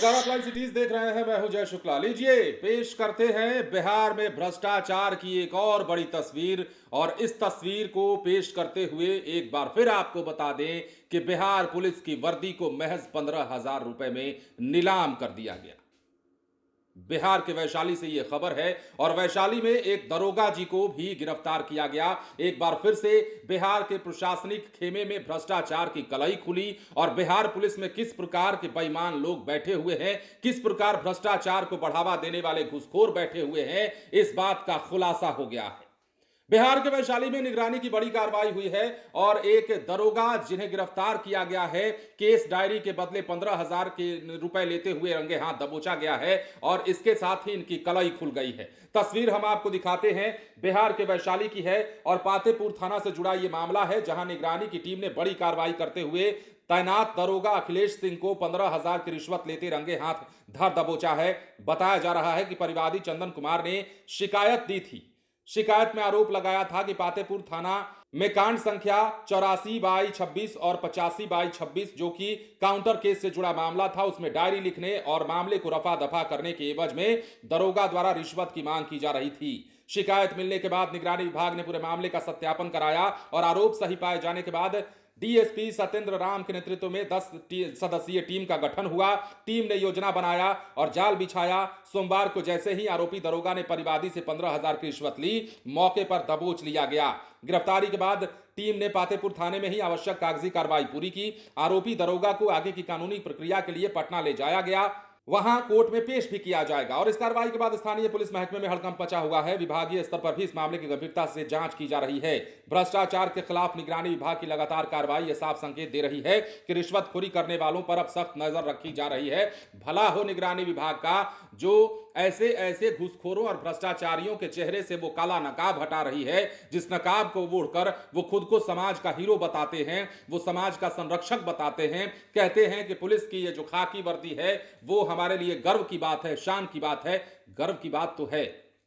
नमस्कार, आप live cities देख रहे हैं। मैं हूं जय शुक्ला। लीजिए पेश करते हैं बिहार में भ्रष्टाचार की एक और बड़ी तस्वीर। और इस तस्वीर को पेश करते हुए एक बार फिर आपको बता दें कि बिहार पुलिस की वर्दी को महज 15,000 रुपए में नीलाम कर दिया गया। बिहार के वैशाली से यह खबर है और वैशाली में एक दरोगा जी को भी गिरफ्तार किया गया। एक बार फिर से बिहार के प्रशासनिक खेमे में भ्रष्टाचार की कलई खुली और बिहार पुलिस में किस प्रकार के बेईमान लोग बैठे हुए हैं, किस प्रकार भ्रष्टाचार को बढ़ावा देने वाले घूसखोर बैठे हुए हैं, इस बात का खुलासा हो गया है। बिहार के वैशाली में निगरानी की बड़ी कार्रवाई हुई है और एक दरोगा जिन्हें गिरफ्तार किया गया है, केस डायरी के बदले 15,000 के रुपए लेते हुए रंगे हाथ दबोचा गया है और इसके साथ ही इनकी कलई खुल गई है। तस्वीर हम आपको दिखाते हैं, बिहार के वैशाली की है और पातेपुर थाना से जुड़ा यह मामला है, जहां निगरानी की टीम ने बड़ी कार्रवाई करते हुए तैनात दरोगा अखिलेश सिंह को 15,000 की रिश्वत लेते रंगे हाथ धर दबोचा है। बताया जा रहा है कि परिवादी चंदन कुमार ने शिकायत दी थी। शिकायत में आरोप लगाया था कि पातेपुर थाना में कांड संख्या 84/26 और 85/26 जो कि काउंटर केस से जुड़ा मामला था, उसमें डायरी लिखने और मामले को रफा दफा करने के एवज में दरोगा द्वारा रिश्वत की मांग की जा रही थी। शिकायत मिलने के बाद निगरानी विभाग ने पूरे मामले का सत्यापन कराया और आरोप सही पाए जाने के बाद डीएसपी सत्येंद्र राम के नेतृत्व में 10 सदस्यीय टीम का गठन हुआ। टीम ने योजना बनाया और जाल बिछाया। सोमवार को जैसे ही आरोपी दरोगा ने परिवादी से 15,000 की रिश्वत ली, मौके पर दबोच लिया गया। गिरफ्तारी के बाद टीम ने पातेपुर थाने में ही आवश्यक कागजी कार्रवाई पूरी की। आरोपी दरोगा को आगे की कानूनी प्रक्रिया के लिए पटना ले जाया गया, वहां कोर्ट में पेश भी किया जाएगा। और इस कार्रवाई के बाद स्थानीय पुलिस महकमे में हड़कंप मचा हुआ है। विभागीय स्तर पर भी इस मामले की गंभीरता से जांच की जा रही है। भ्रष्टाचार के खिलाफ निगरानी विभाग की लगातार कार्रवाई यह साफ संकेत दे रही है कि रिश्वतखोरी करने वालों पर अब सख्त नजर रखी जा रही है। भला हो निगरानी विभाग का, जो ऐसे ऐसे घूसखोरों और भ्रष्टाचारियों के चेहरे से वो काला नकाब हटा रही है, जिस नकाब को ओढ़कर वो खुद को समाज का हीरो बताते हैं, वो समाज का संरक्षक बताते हैं। कहते हैं कि पुलिस की ये जो खाकी वर्दी है वो हमारे लिए गर्व की बात है, शान की बात है। गर्व की बात तो है,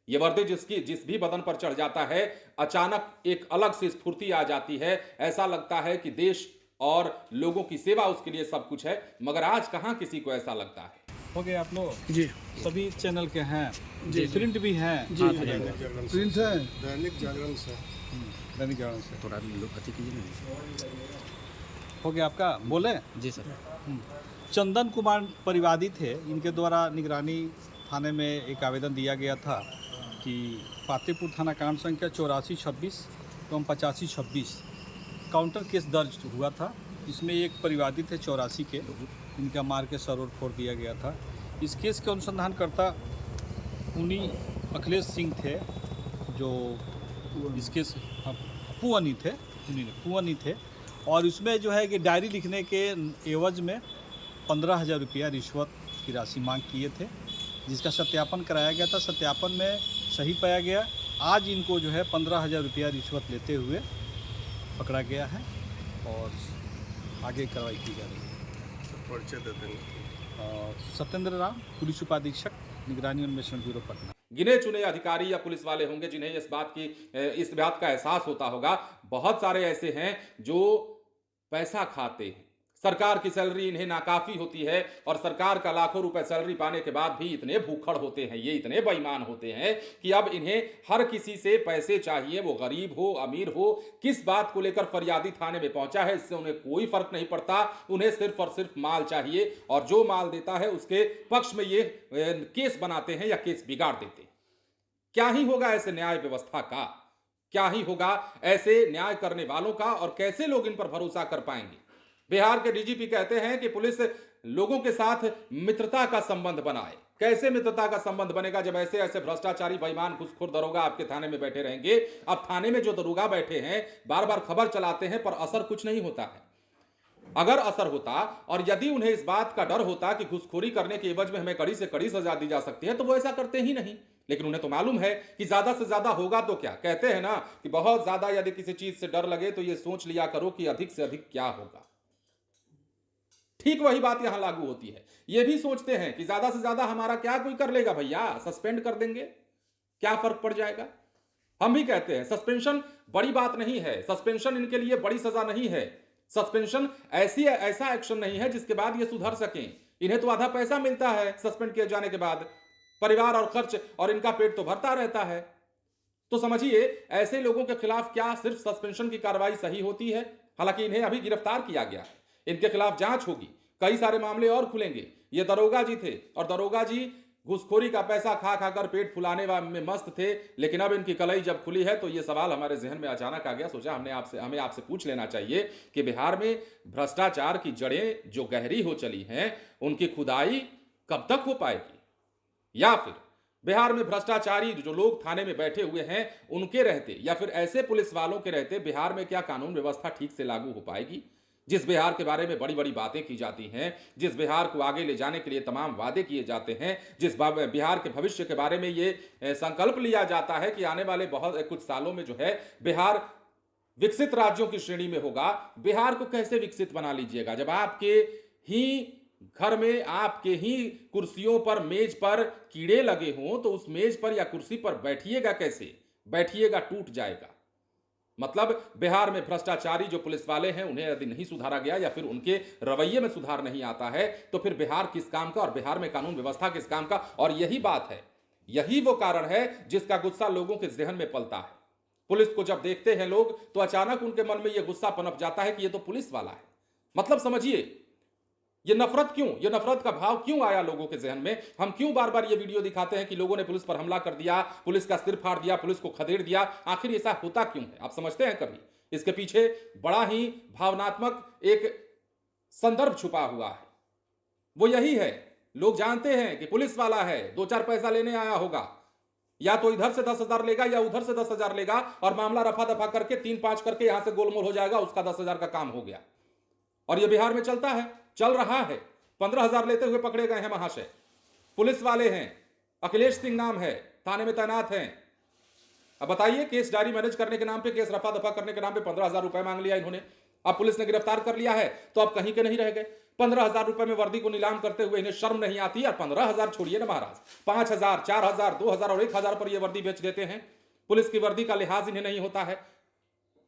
ये वर्दी जिस भी बदन पर चढ़ जाता है, अचानक एक अलग सी स्फूर्ति आ जाती है। ऐसा लगता है कि देश और लोगों की सेवा उसके लिए सब कुछ है। मगर आज कहां किसी को ऐसा लगता है। हो गए आप लोग जी सभी चैनल के हैं जी प्रिंट भी हैं जी प्रिंट है दैनिक जागरण से दैनिक जागरण से थोड़ा लोग अति कीजिए ना। हो गया आपका। बोले जी सर। चंदन कुमार परिवादी थे, इनके द्वारा निगरानी थाने में एक आवेदन दिया गया था कि पातेपुर थाना कांड संख्या 84/26 एवं 85/26 काउंटर केस दर्ज हुआ था। इसमें एक परिवादी थे 84 के, इनका मार के सर और फोड़ दिया गया था। इस केस के अनुसंधानकर्ता उन्हीं अखिलेश सिंह थे, जो इस केस पुअनी थे। और उसमें जो है कि डायरी लिखने के एवज में 15,000 रुपया रिश्वत की राशि मांग किए थे, जिसका सत्यापन कराया गया था। सत्यापन में सही पाया गया। आज इनको जो है 15,000 रुपया रिश्वत लेते हुए पकड़ा गया है और आगे कार्रवाई की जा रही है। परिचय दे देंगे। सत्येंद्र राम, पुलिस उपाधीक्षक, निगरानी अन्वेषण ब्यूरो पटना। गिने चुने अधिकारी या पुलिस वाले होंगे जिन्हें इस बात का एहसास होता होगा। बहुत सारे ऐसे हैं जो पैसा खाते हैं, सरकार की सैलरी इन्हें नाकाफी होती है और सरकार का लाखों रुपए सैलरी पाने के बाद भी इतने भूखड़ होते हैं, ये इतने बेईमान होते हैं कि अब इन्हें हर किसी से पैसे चाहिए, वो गरीब हो अमीर हो। किस बात को लेकर फरियादी थाने में पहुंचा है, इससे उन्हें कोई फर्क नहीं पड़ता। उन्हें सिर्फ और सिर्फ माल चाहिए और जो माल देता है उसके पक्ष में ये केस बनाते हैं या केस बिगाड़ देते हैं। क्या ही होगा ऐसे न्याय व्यवस्था का, क्या ही होगा ऐसे न्याय करने वालों का, और कैसे लोग इन पर भरोसा कर पाएंगे। बिहार के डीजीपी कहते हैं कि पुलिस लोगों के साथ मित्रता का संबंध बनाए। कैसे मित्रता का संबंध बनेगा जब ऐसे ऐसे भ्रष्टाचारी बेईमान घूसखोर दरोगा आपके थाने में बैठे रहेंगे। अब थाने में जो दरोगा बैठे हैं बार बार खबर चलाते हैं पर असर कुछ नहीं होता है। अगर असर होता और यदि उन्हें इस बात का डर होता कि घूसखोरी करने के एवज में हमें कड़ी से कड़ी सजा दी जा सकती है, तो वो ऐसा करते ही नहीं। लेकिन उन्हें तो मालूम है कि ज्यादा से ज्यादा होगा तो क्या। कहते हैं ना कि बहुत ज्यादा यदि किसी चीज से डर लगे तो ये सोच लिया करो कि अधिक से अधिक क्या होगा। ठीक वही बात यहां लागू होती है। ये भी सोचते हैं कि ज्यादा से ज्यादा हमारा क्या कोई कर लेगा भैया, सस्पेंड कर देंगे, क्या फर्क पड़ जाएगा। हम भी कहते हैं सस्पेंशन बड़ी बात नहीं है, सस्पेंशन इनके लिए बड़ी सजा नहीं है। सस्पेंशन ऐसा एक्शन नहीं है जिसके बाद ये सुधर सकें। इन्हें तो आधा पैसा मिलता है सस्पेंड किए जाने के बाद, परिवार और खर्च और इनका पेट तो भरता रहता है। तो समझिए ऐसे लोगों के खिलाफ क्या सिर्फ सस्पेंशन की कार्रवाई सही होती है? हालांकि इन्हें अभी गिरफ्तार किया गया है, इनके खिलाफ जांच होगी, कई सारे मामले और खुलेंगे। ये दरोगा जी थे और दरोगा जी घूसखोरी का पैसा खा खाकर पेट फुलाने में मस्त थे, लेकिन अब इनकी कलई जब खुली है तो ये सवाल हमारे जहन में अचानक आ गया। सोचा हमें आपसे पूछ लेना चाहिए कि बिहार में भ्रष्टाचार की जड़ें जो गहरी हो चली हैं, उनकी खुदाई कब तक हो पाएगी, या फिर बिहार में भ्रष्टाचारी जो लोग थाने में बैठे हुए हैं उनके रहते या फिर ऐसे पुलिस वालों के रहते बिहार में क्या कानून व्यवस्था ठीक से लागू हो पाएगी? जिस बिहार के बारे में बड़ी बड़ी बातें की जाती हैं, जिस बिहार को आगे ले जाने के लिए तमाम वादे किए जाते हैं, जिस बिहार के भविष्य के बारे में ये संकल्प लिया जाता है कि आने वाले बहुत कुछ सालों में जो है बिहार विकसित राज्यों की श्रेणी में होगा, बिहार को कैसे विकसित बना लीजिएगा जब आपके ही घर में आपके ही कुर्सियों पर मेज पर कीड़े लगे हों? तो उस मेज पर या कुर्सी पर बैठिएगा कैसे? बैठिएगा टूट जाएगा। मतलब बिहार में भ्रष्टाचारी जो पुलिस वाले हैं उन्हें यदि नहीं सुधारा गया या फिर उनके रवैये में सुधार नहीं आता है तो फिर बिहार किस काम का और बिहार में कानून व्यवस्था किस काम का? और यही बात है, यही वो कारण है जिसका गुस्सा लोगों के जहन में पलता है। पुलिस को जब देखते हैं लोग तो अचानक उनके मन में यह गुस्सा पनप जाता है कि यह तो पुलिस वाला है। मतलब समझिए ये नफरत क्यों, ये नफरत का भाव क्यों आया लोगों के जहन में? हम क्यों बार बार ये वीडियो दिखाते हैं कि लोगों ने पुलिस पर हमला कर दिया, पुलिस का सिर फाड़ दिया, पुलिस को खदेड़ दिया? आखिर ऐसा होता क्यों है? आप समझते हैं कभी? इसके पीछे बड़ा ही भावनात्मक एक संदर्भ छुपा हुआ है। वो यही है, लोग जानते हैं कि पुलिस वाला है, 2-4 पैसा लेने आया होगा, या तो इधर से 10,000 लेगा या उधर से 10,000 लेगा और मामला रफा दफा करके 3-5 करके यहां से गोलमोल हो जाएगा, उसका 10,000 का काम हो गया। और ये बिहार में चलता है, चल रहा है। 15,000 लेते हुए पकड़े गए हैं महाशय, पुलिस वाले हैं, अखिलेश सिंह नाम है, थाने में तैनात हैं। अब बताइए, केस डायरी मैनेज करने के नाम पे, केस रफा दफा करने के नाम पे 15,000 रुपए मांग लिया इन्होंने। अब पुलिस ने गिरफ्तार कर लिया है तो अब कहीं के नहीं रह गए। 15,000 रुपए में वर्दी को नीलाम करते हुए इन्हें शर्म नहीं आती? और 15,000 छोड़िए ना महाराज, 5,000, 4,000, 2,000 और 1,000 पर यह वर्दी बेच देते हैं। पुलिस की वर्दी का लिहाज इन्हें नहीं होता है।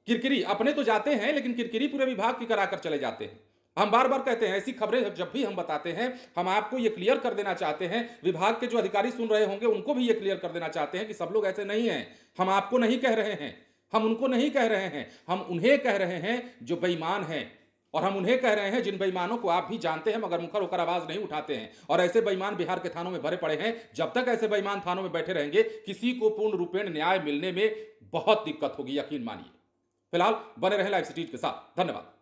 किरकिरी अपने तो जाते हैं लेकिन किरकिरी पूरे विभाग की कराकर चले जाते हैं। हम बार बार कहते हैं, ऐसी खबरें जब भी हम बताते हैं हम आपको ये क्लियर कर देना चाहते हैं, विभाग के जो अधिकारी सुन रहे होंगे उनको भी ये क्लियर कर देना चाहते हैं कि सब लोग ऐसे नहीं हैं। हम आपको नहीं कह रहे हैं, हम उनको नहीं कह रहे हैं, हम उन्हें कह रहे हैं जो बेईमान हैं। और हम उन्हें कह रहे हैं जिन बेईमानों को आप भी जानते हैं मगर मुखर होकर आवाज नहीं उठाते हैं। और ऐसे बेईमान बिहार के थानों में भरे पड़े हैं। जब तक ऐसे बेईमान थानों में बैठे रहेंगे किसी को पूर्ण रूपेण न्याय मिलने में बहुत दिक्कत होगी, यकीन मानिए। फिलहाल बने रहें लाइव सिटीज के साथ। धन्यवाद।